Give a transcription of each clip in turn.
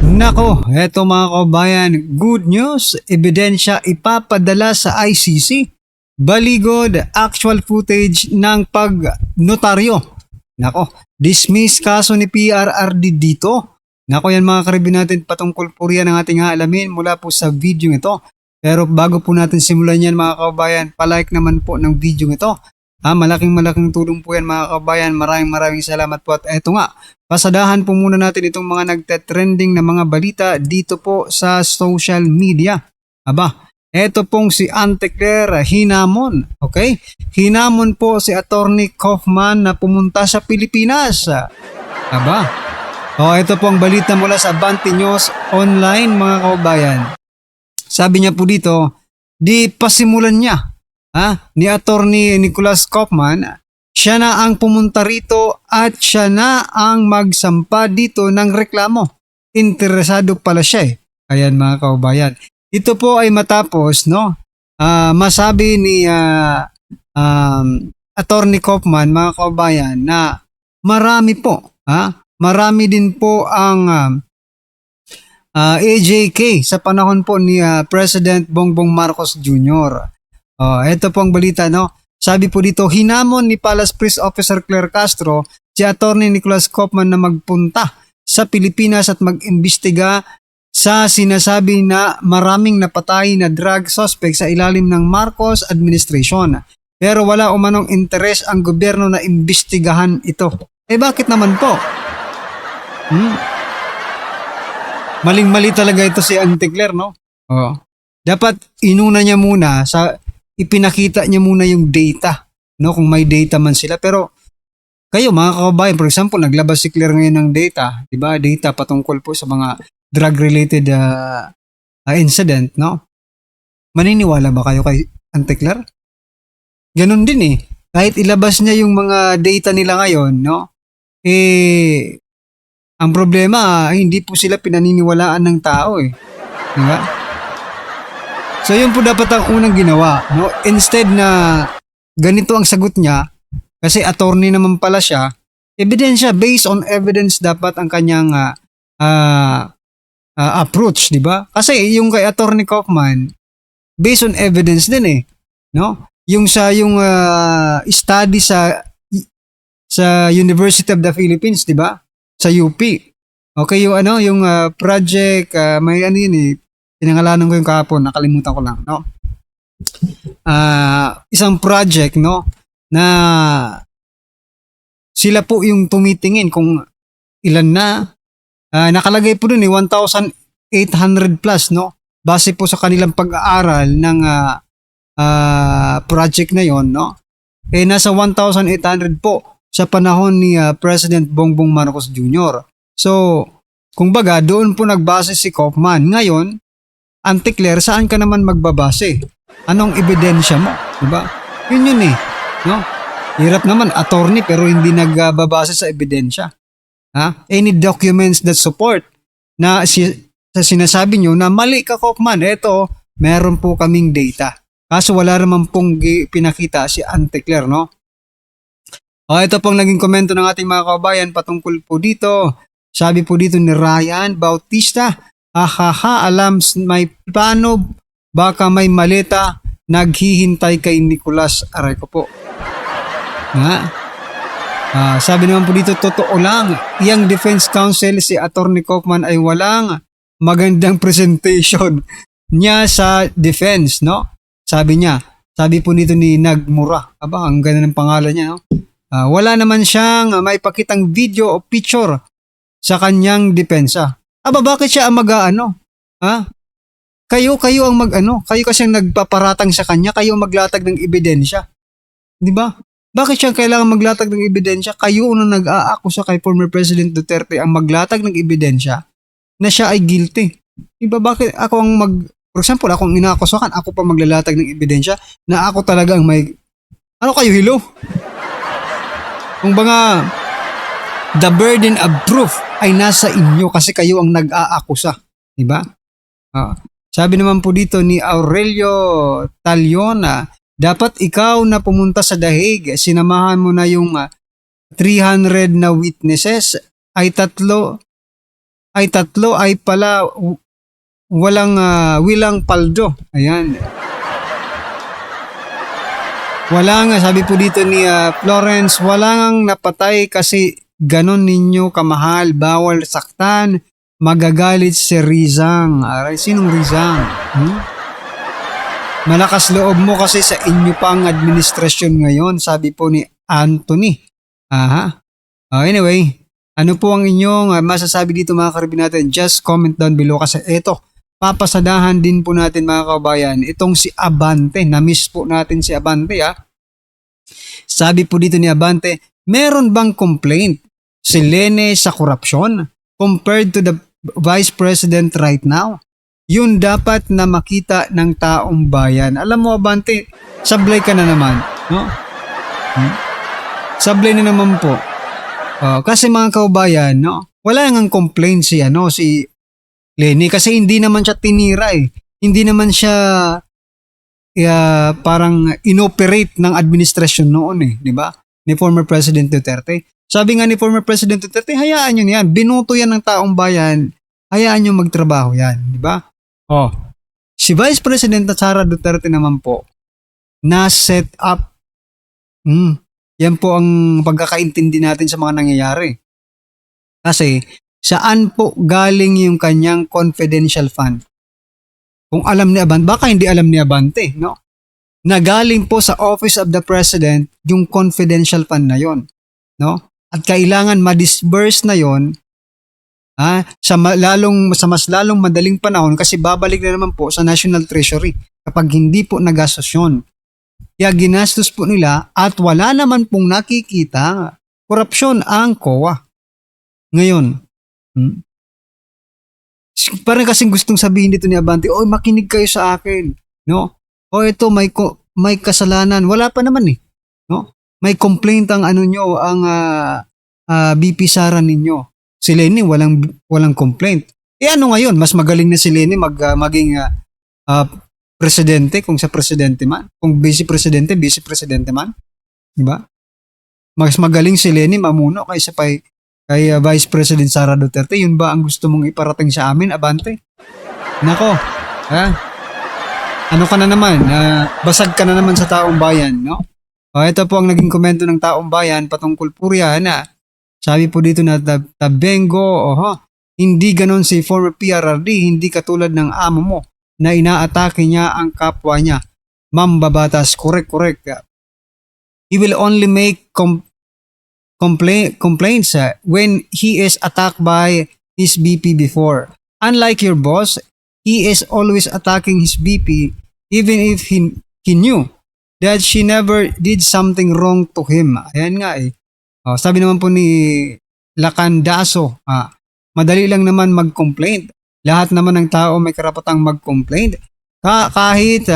Nako, eto mga kabayan, good news, ebidensya ipapadala sa ICC. Baligod, actual footage ng pagnotaryo. Nako, dismiss kaso ni PRRD dito. Nako yan mga karibin natin patungkol po riyan ang ating alamin mula po sa video ito. Pero bago po natin simulan yan mga kabayan, palike naman po ng video ito. Malaking tulong po yan mga kabayan. Maraming salamat po. At eto nga, pasadahan po muna natin itong mga nagte-trending na mga balita dito po sa social media. Eto pong si Auntie Claire hinamon. Okay? Hinamon po si Attorney Kaufman na pumunta sa Pilipinas. Ito pong balita mula sa Abante News Online mga kabayan. Sabi niya po dito, di pasimulan niya ni Attorney Nicholas Kaufman, siya na ang pumunta rito at siya na ang magsampa dito ng reklamo. Interesado pala siya Ayan mga kaubayan. Ito po ay matapos masabi ni Attorney Kaufman mga kaubayan na marami din po ang AJK sa panahon po ni President Bongbong Marcos Jr. Ito po ang balita Sabi po dito, hinamon ni Palace Police Officer Claire Castro si Attorney Nicholas Kaufman na magpunta sa Pilipinas at mag-imbestiga sa sinasabi na maraming napatay na drug suspect sa ilalim ng Marcos administration. Pero wala umanong interes ang gobyerno na imbestigahan ito. Bakit naman po? Maling-mali talaga ito si Auntie Claire, Dapat inuna niya muna ipinakita niya muna yung data, kung may data man sila. Pero kayo mga kababayan, for example, naglabas si Claire ngayon ng data, di ba? Data patungkol po sa mga drug-related incident, Maniniwala ba kayo kay Auntie Claire? Ganun din Kahit ilabas niya yung mga data nila ngayon, ang problema, hindi po sila pinaniniwalaan ng tao Di ba? So yun po dapat ang unang ginawa. Instead na ganito ang sagot niya, kasi attorney naman pala siya, ebidensya, based on evidence dapat ang kanyang approach, di ba? Kasi yung kay Attorney Kaufman, based on evidence din Yung study sa University of the Philippines, di ba? Sa UP. Okay, yung project, may pinangalanan ko yung kahapon, nakalimutan ko lang, isang project, na sila po yung tumitingin kung ilan na, nakalagay po dun 1,800 plus, base po sa kanilang pag-aaral ng project na yon, nasa 1,800 po sa panahon ni President Bongbong Marcos Jr. So, kumbaga, doon po nagbase si Kaufman. Ngayon, Auntie Claire, saan ka naman magbabase? Anong ebidensya mo? Diba? Yun Hirap naman, attorney pero hindi nagbabase sa ebidensya. Any documents that support na sa sinasabi nyo na mali ka, Kaufman, eto, meron po kaming data. Kaso wala naman pong pinakita si Auntie Claire, ito pong naging komento ng ating mga kabayan patungkol po dito. Sabi po dito ni Ryan Bautista, alam may plano, baka may maleta, naghihintay kay Nicholas. Aray ko po. Sabi naman po dito, totoo lang, iyang defense counsel si Attorney Kaufman ay walang magandang presentation niya sa defense, Sabi po dito ni Nagmura. Ang ganda ng pangalan niya, wala naman siyang may pakitang video o picture sa kanyang depensa. Bakit siya ang Kayo ang kayo kasi ang nagpaparatang sa kanya, kayo ang maglatag ng ebidensya. Di ba? Bakit siya kailangan maglatag ng ebidensya? Kayo na nag-aakusa kay former President Duterte ang maglatag ng ebidensya na siya ay guilty. Di ba? Bakit ako ang for example, akong inaakusahan, ako pa maglalatag ng ebidensya na ako talaga ang may, kayo, hello? Kung baga, the burden of proof ay nasa inyo kasi kayo ang nag-aakusa. Diba? Sabi naman po dito ni Aurelio Taliona, dapat ikaw na pumunta sa The Hague, sinamahan mo na yung 300 na witnesses, ay ay tatlo ay pala walang wilang paldo. Ayan. Wala nga, sabi po dito ni Florence, wala ngang napatay kasi ganon ninyo kamahal, bawal saktan, magagalit si Rizang. Aray, sinong Rizang? Malakas loob mo kasi sa inyo pang administrasyon ngayon, sabi po ni Anthony. Aha. Anyway, ano po ang inyong masasabi dito mga karibin natin? Just comment down below kasi eto, papasadahan din po natin mga kabayan itong si Abante. Na-miss po natin si Abante Sabi po dito ni Abante, meron bang complaint si Lene sa korupsyon compared to the Vice President right now? Yun dapat na makita ng taong bayan. Alam mo Abante, sablay ka na naman. No? Sablay na naman po. Kasi mga kaubayan, no, wala nang complaint si Lene kasi hindi naman siya tinira Hindi naman siya parang inoperate ng administrasyon noon di ba? Ni former President Duterte. Sabi nga ni former President Duterte, hayaan nyo yan. Binuto yan ng taong bayan. Hayaan nyo magtrabaho yan. Di ba? Si Vice President Sara Duterte naman po, na set up. Yan po ang pagkakaintindi natin sa mga nangyayari. Kasi, saan po galing yung kanyang confidential fund? Kung alam ni Abante, baka hindi alam ni Abante, no? Na galing po sa Office of the President yung confidential fund na yon, no? At kailangan ma-disburse na yon sa mas lalong madaling panahon kasi babalik na naman po sa National Treasury kapag hindi po nagastos yun. Kaya ginastos po nila at wala naman pong nakikita korupsyon ang COA. Ngayon, parang kasing gustong sabihin dito ni Abante, makinig kayo sa akin, no? Ito may kasalanan. Wala pa naman no? May complaint ang BP Sara ninyo. Si Lene walang complaint. Ano ngayon? Mas magaling na si Lene maging presidente kung sa presidente man, kung vice presidente man, di ba? Mas magaling si Lene mamuno kaysa kay Vice President Sara Duterte. Yun ba ang gusto mong iparating sa amin, Abante? Nako, ano ka na naman? Basag ka na naman sa taong bayan, no? Ito po ang naging komento ng taong bayan patungkol po riyan sabi po dito na Tabengo, hindi ganon si former PRRD, hindi katulad ng amo mo na inaatake niya ang kapwa niya. Mambabatas, correct. He will only make complaints when he is attacked by his BP before. Unlike your boss, he is always attacking his BP even if he knew that she never did something wrong to him. Ayan nga sabi naman po ni Lacandaso, madali lang naman mag-complaint. Lahat naman ng tao may karapatang mag-complaint. Kahit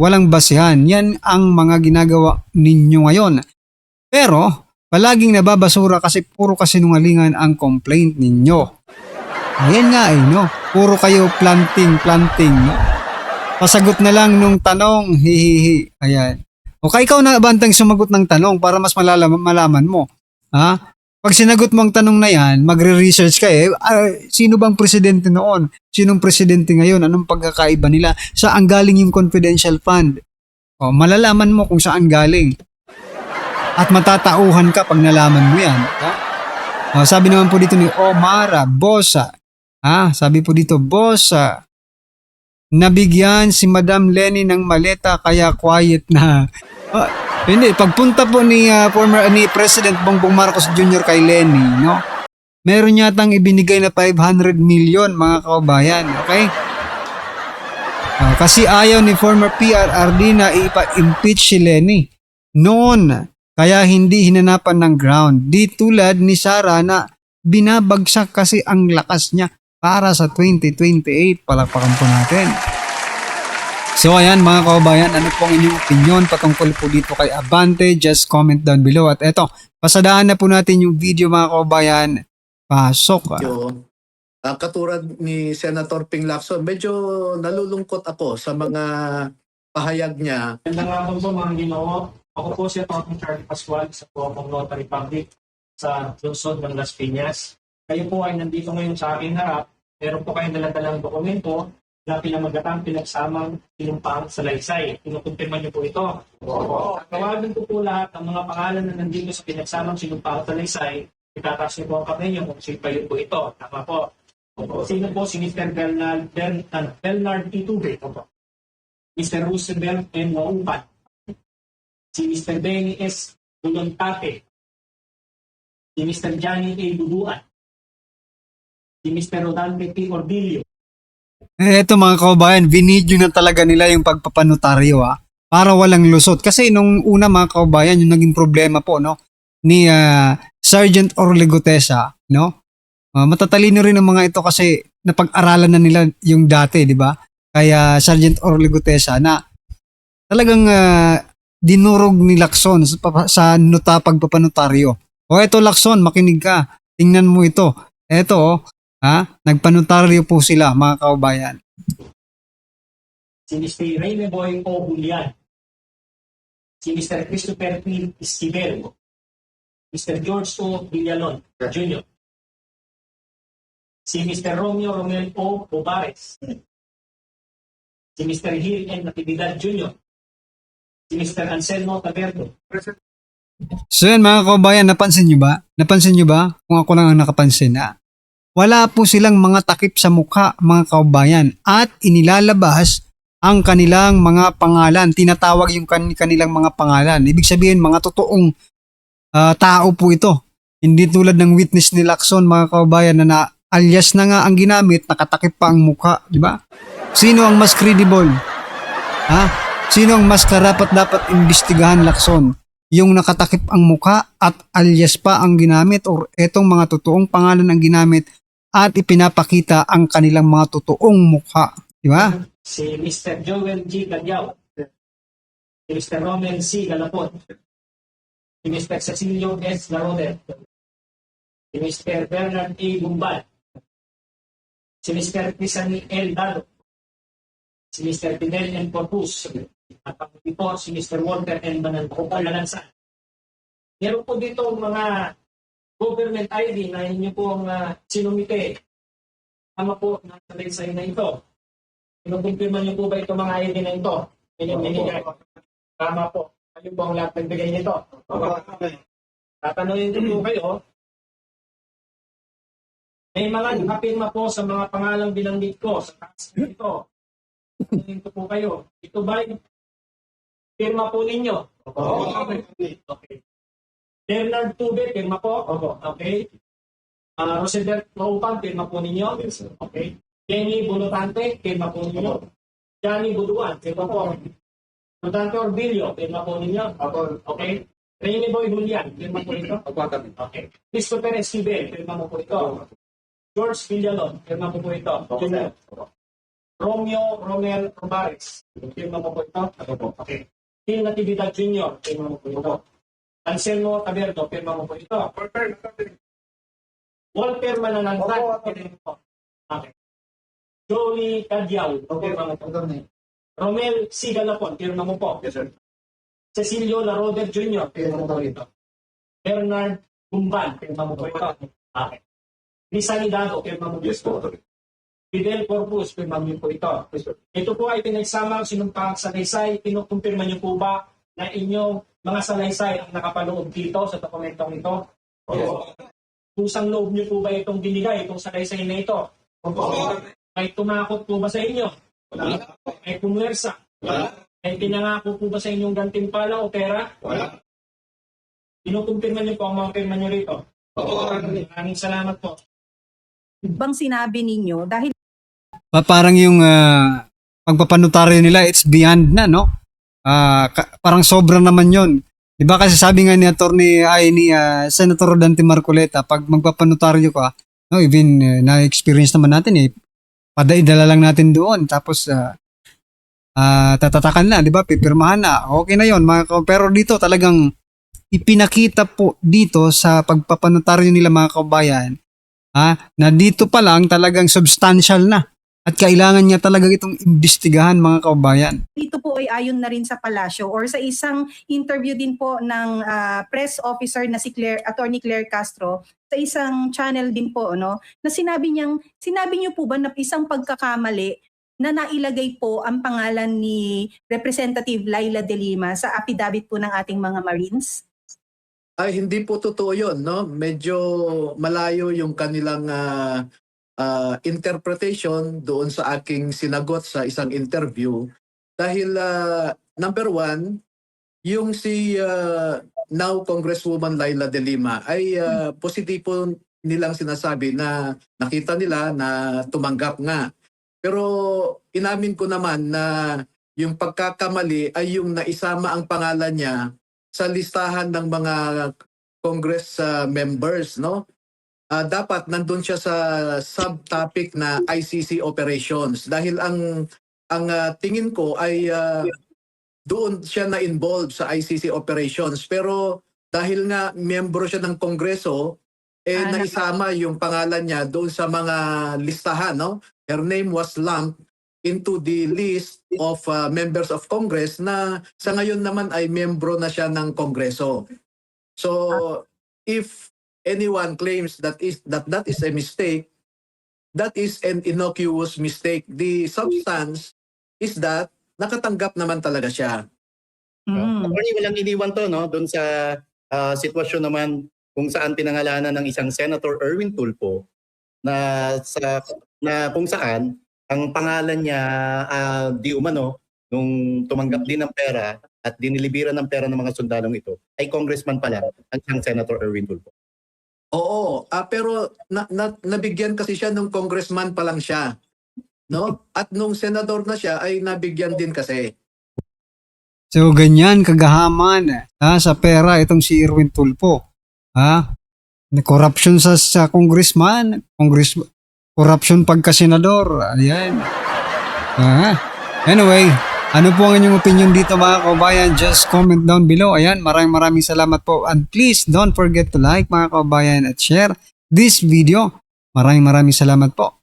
walang basihan. Yan ang mga ginagawa ninyo ngayon. Pero, palaging nababasura kasi puro kasinungalingan ang complaint ninyo. Ayan nga no? Puro kayo planting, no? Pasagot na lang nung tanong, hihihi. Ayan. Ikaw na Abanteng sumagot ng tanong para mas malaman mo. Pag sinagot mo ang tanong na yan, magre-research ka sino bang presidente noon? Sinong presidente ngayon? Anong pagkakaiba nila? Saan galing yung confidential fund? Malalaman mo kung saan galing. At matatauhan ka pag nalaman mo yan. Sabi naman po dito ni Omara, Bosa. Sabi po dito, Bosa. Nabigyan si Madam Lene ng maleta kaya quiet na. Hindi, pagpunta po ni President Bongbong Marcos Jr. kay Lene, no? Meron yatang ibinigay na 500 million mga kababayan, okay? Kasi ayaw ni former PRRD na ipa-impeach si Lene noon, kaya hindi hinanapan ng ground. Di tulad ni Sara na binabagsak kasi ang lakas niya para sa 2028. Palakpakan po natin. So ayan mga kababayan, ano po ang inyong opinion patungkol po dito kay Abante? Just comment down below. At eto, pasadahan na po natin yung video mga kababayan. Pasok. Katulad ni Senator Ping Lacson, medyo nalulungkot ako sa mga pahayag niya. Magandang araw po mga Ginoo. Ako po si Atty. Charlie Pascual sa Coopong Notary Public sa lungsod ng Las Piñas. kayo po ay nandito ngayon sa aking harap, meron po kayong daladalang dokumento na pinamagatang pinagsamang sinumpang salaysay. Kinukumpirma niyo po ito. Opo. Tawagan ko po lahat ng mga pangalan na nandito sa pinagsamang sinumpang salaysay. Itataas niyo po ang kamay niyo kung sino po ito. Tama po. Opo. Sino po si Mr. Bernard Itube? Opo. Mr. Roosevelt M. Waupan. Si Mr. Benny S. Bulontate. Si Mr. Johnny A. Buduan. Si Mr. Rodante P. Ordilio. Eto mga kababayan, binidyo na talaga nila yung pagpapanotaryo para walang lusot. Kasi nung una mga kababayan, yung naging problema po no ni Sergeant Orlegotesa, no? Matatalino rin ang mga ito kasi napag-aralan na nila yung dati, di ba? Kaya Sergeant Orlegotesa na talagang dinurog ni Lacson sa nota pagpapanotaryo. O eto Lacson, makinig ka. Tingnan mo ito. Eto nagpanotaryo po sila mga kababayan. Si Mr. Rene Boy O. Julian. Si Mr. Christopher P. Esquivel. Mr. George O. Villalon Jr. Si Mr. Romeo Romel O. Bobares. Si Mr. Gil N. Natividad Jr. Si Mr. Anselmo Taberno. So yan mga kababayan, napansin nyo ba? Napansin nyo ba? Kung ako lang ang nakapansin wala po silang mga takip sa mukha mga kababayan at inilalabas ang kanilang mga pangalan. Tinatawag yung kanilang mga pangalan. Ibig sabihin mga totoong tao po ito. Hindi tulad ng witness ni Lacson mga kababayan na alias na nga ang ginamit, nakatakip pa ang mukha. Di ba? Sino ang mas credible? Sino ang mas karapat dapat imbestigahan Lacson? Yung nakatakip ang mukha at alias pa ang ginamit or etong mga totoong pangalan ang ginamit at ipinapakita ang kanilang mga totoong mukha. Di ba? Si Mr. Joel G. Galyao. Si Mr. Roman C. Galapon. Si Mr. Cecilio S. Laroder. Si Mr. Bernard A. Gumbal. Si Mr. Pisani L. Dado. Si Mr. Fidel N. Corpus. At po si Mr. Walter N. Balansan. Meron po dito mga government ID na inyo pong sinumite. Tama po na sa na ito. Kinukumpirma niyo po ba itong mga ID na ito? Binigay. Tama po. Ano po ang lahat nagbigay nito? Tatanungin ko po kayo. May mga nakapirma po sa mga pangalang binanggit ko sa taas nito. Tatanungin ko po kayo. Ito ba pirma po ninyo? Okay. Bernard Tube, pirma po? Okay. Roosevelt Waupan, pirma po ninyo? Okay. Kenny Bulotante, pirma po ninyo? Johnny Buduan, pirma po? Rodante Orbilio, pirma po ninyo? Okay. Rene Boy Julian, pirma po ito? Okay. Christopher Esquivel, pirma mo po ito? George Villalon, pirma po ito? Romeo Romel Robares, pirma mo po ito? Okay. Gil Natividad Jr., pirma mo po ito? Anselmo Taberno, pirma mo po ito? Walter Mananangkan, pirma mo po? Okay. Joey Cadyao, pirma mo po? Romel C. Galapon, pirma mo po? Yes, sir. Cecilio Laroder Jr., pirma mo po ito? Bernard Gumbal, pirma mo po ito? Okay. Lisa Nidado, pirma mo po ito? Fidel Corpus, pirma mo po ito? Ito po ay pinagsamang sinumpang salaysay. Kinukumpirma niyo po ba na inyong mga salaysay ang nakapaloob dito sa dokumentong ito? Kusang loob niyo po ba itong binigay, itong salaysay na ito? May tumakot po ba sa inyo? May pumwersa? May pinangako po ba sa inyong gantimpala o pera? Kinukumpirma niyo po ang mga pirma niyo rito? Maraming salamat po. Bang sinabi ninyo dahil Parang yung pagpapanotaryo nila, it's beyond na, no? Parang sobra naman yon. Di ba kasi sabi nga ni Senator Dante Marcoleta, pag magpapanotaryo ka, no, even na-experience naman natin padaidala lang natin doon, tapos tatatakan na, di ba? Pipirmahan na. Okay na yon. Pero dito talagang ipinakita po dito sa pagpapanotaryo nila mga kabayan, na dito pa lang talagang substantial na At kailangan niya talaga itong imbestigahan, mga kababayan. Dito po ay ayon na rin sa palasyo or sa isang interview din po ng press officer na si Attorney Claire Castro sa isang channel din po, no, na sinabi niyo po ba na isang pagkakamali na nailagay po ang pangalan ni Representative Laila De Lima sa affidavit po ng ating mga Marines? Ay, hindi po totoo yun, no? Medyo malayo yung kanilang interpretation doon sa aking sinagot sa isang interview. Dahil number one, yung si now Congresswoman Laila De Lima ay positibo nilang sinasabi na nakita nila na tumanggap nga. Pero inamin ko naman na yung pagkakamali ay yung naisama ang pangalan niya sa listahan ng mga Congress members, no? Dapat nandun siya sa subtopic na ICC operations dahil ang tingin ko ay doon siya na-involved sa ICC operations, pero dahil nga miyembro siya ng Kongreso, naisama yung pangalan niya doon sa mga listahan, no? Her name was lumped into the list of members of Congress na sa ngayon naman ay miyembro na siya ng Kongreso. So if anyone claims that is a mistake, that is an innocuous mistake. The substance is that nakatanggap naman talaga siya. Attorney, walang iniwan to, no? Doon sa sitwasyon naman kung saan pinangalanan ng isang Senator Erwin Tulfo na kung saan ang pangalan niya di umano nung tumanggap din ng pera at dinilibiran ng pera ng mga sundalong ito ay congressman pala ang isang Senator Erwin Tulfo. Oo, pero nabigyan kasi siya nung congressman pa lang siya, no? At nung senador na siya ay nabigyan din kasi. So ganyan kagahaman sa pera itong si Erwin Tulfo. Corruption sa congressman, corruption pagka senador. Ayan. Anyway, ano po ang inyong opinion dito, mga kababayan? Just comment down below. Ayan, maraming salamat po. And please don't forget to like, mga kababayan, at share this video. Maraming salamat po.